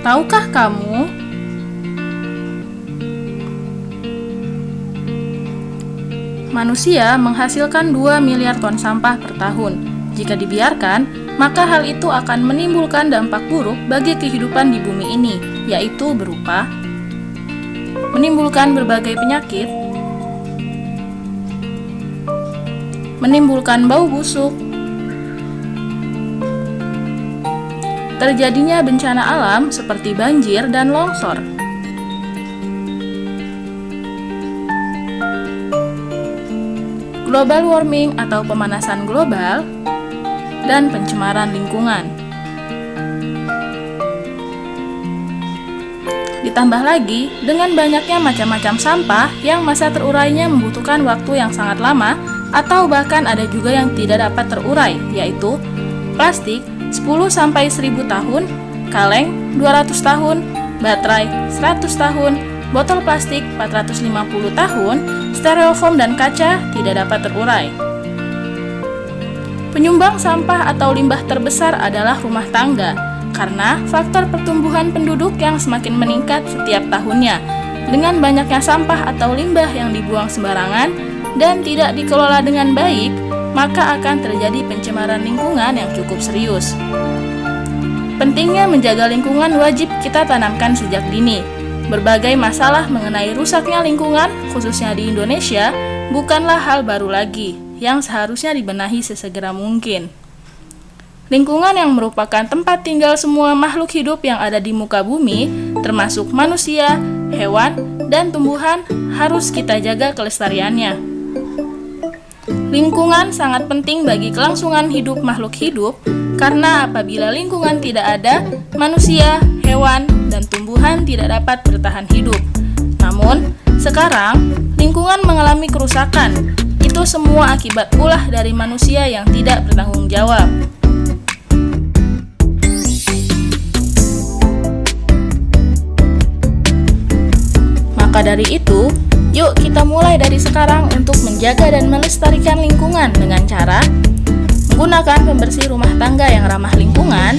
Tahukah kamu, manusia menghasilkan 2 miliar ton sampah per tahun. Jika dibiarkan, maka hal itu akan menimbulkan dampak buruk bagi kehidupan di bumi ini, yaitu berupa menimbulkan berbagai penyakit, menimbulkan bau busuk, terjadinya bencana alam seperti banjir dan longsor, global warming atau pemanasan global, dan pencemaran lingkungan. Ditambah lagi, dengan banyaknya macam-macam sampah yang masa terurainya membutuhkan waktu yang sangat lama atau bahkan ada juga yang tidak dapat terurai, yaitu plastik 10-1000 tahun, kaleng 200 tahun, baterai 100 tahun, botol plastik 450 tahun, styrofoam dan kaca tidak dapat terurai. Penyumbang sampah atau limbah terbesar adalah rumah tangga, karena faktor pertumbuhan penduduk yang semakin meningkat setiap tahunnya. Dengan banyaknya sampah atau limbah yang dibuang sembarangan dan tidak dikelola dengan baik, maka akan terjadi pencemaran lingkungan yang cukup serius. Pentingnya menjaga lingkungan wajib kita tanamkan sejak dini. Berbagai masalah mengenai rusaknya lingkungan, khususnya di Indonesia, bukanlah hal baru lagi, yang seharusnya dibenahi sesegera mungkin. Lingkungan yang merupakan tempat tinggal semua makhluk hidup yang ada di muka bumi, termasuk manusia, hewan, dan tumbuhan, harus kita jaga kelestariannya. Lingkungan sangat penting bagi kelangsungan hidup makhluk hidup, karena apabila lingkungan tidak ada, manusia, hewan, dan tumbuhan tidak dapat bertahan hidup. Namun, sekarang lingkungan mengalami kerusakan. Itu semua akibat ulah dari manusia yang tidak bertanggung jawab. Maka dari itu, yuk kita mulai dari sekarang untuk menjaga dan melestarikan lingkungan dengan cara menggunakan pembersih rumah tangga yang ramah lingkungan,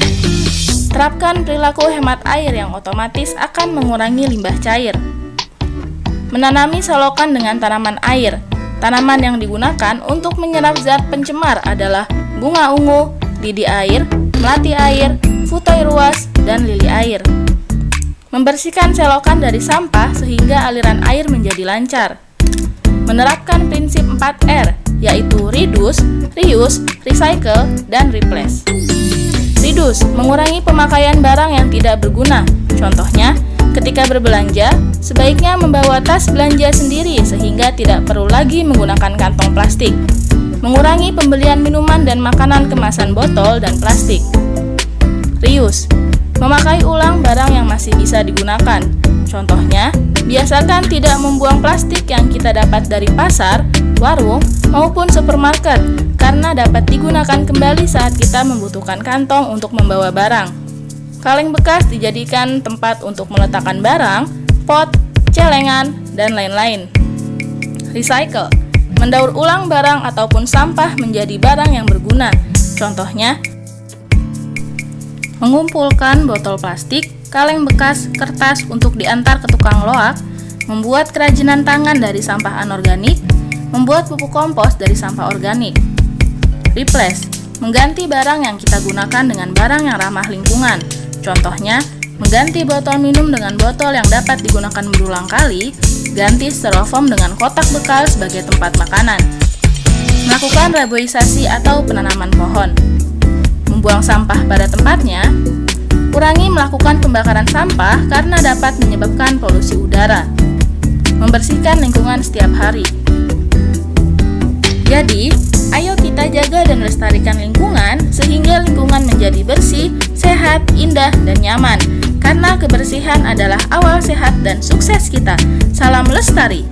terapkan perilaku hemat air yang otomatis akan mengurangi limbah cair, menanami selokan dengan tanaman air. Tanaman yang digunakan untuk menyerap zat pencemar adalah bunga ungu, lidi air, melati air, futai ruas, dan lili air. Membersihkan selokan dari sampah sehingga aliran air menjadi lancar. Menerapkan prinsip 4R, yaitu reduce, reuse, recycle, dan replace. Reduce, mengurangi pemakaian barang yang tidak berguna. Contohnya, ketika berbelanja, sebaiknya membawa tas belanja sendiri sehingga tidak perlu lagi menggunakan kantong plastik. Mengurangi pembelian minuman dan makanan kemasan botol dan plastik. Reuse, memakai ulang barang yang masih bisa digunakan. Contohnya, biasakan tidak membuang plastik yang kita dapat dari pasar, warung, maupun supermarket, karena dapat digunakan kembali saat kita membutuhkan kantong untuk membawa barang. Kaleng bekas dijadikan tempat untuk meletakkan barang, pot, celengan, dan lain-lain. Recycle, mendaur ulang barang ataupun sampah menjadi barang yang berguna. Contohnya, mengumpulkan botol plastik, kaleng bekas, kertas untuk diantar ke tukang loak, membuat kerajinan tangan dari sampah anorganik, membuat pupuk kompos dari sampah organik. Replace, mengganti barang yang kita gunakan dengan barang yang ramah lingkungan. Contohnya, mengganti botol minum dengan botol yang dapat digunakan berulang kali, ganti styrofoam dengan kotak bekal sebagai tempat makanan. Melakukan reboisasi atau penanaman pohon. Membuang sampah pada tempatnya. Kurangi melakukan pembakaran sampah karena dapat menyebabkan polusi udara. Membersihkan lingkungan setiap hari. Jadi, ayo kita jaga dan lestarikan lingkungan sehingga lingkungan menjadi bersih, sehat, indah, dan nyaman. Karena kebersihan adalah awal sehat dan sukses kita. Salam lestari.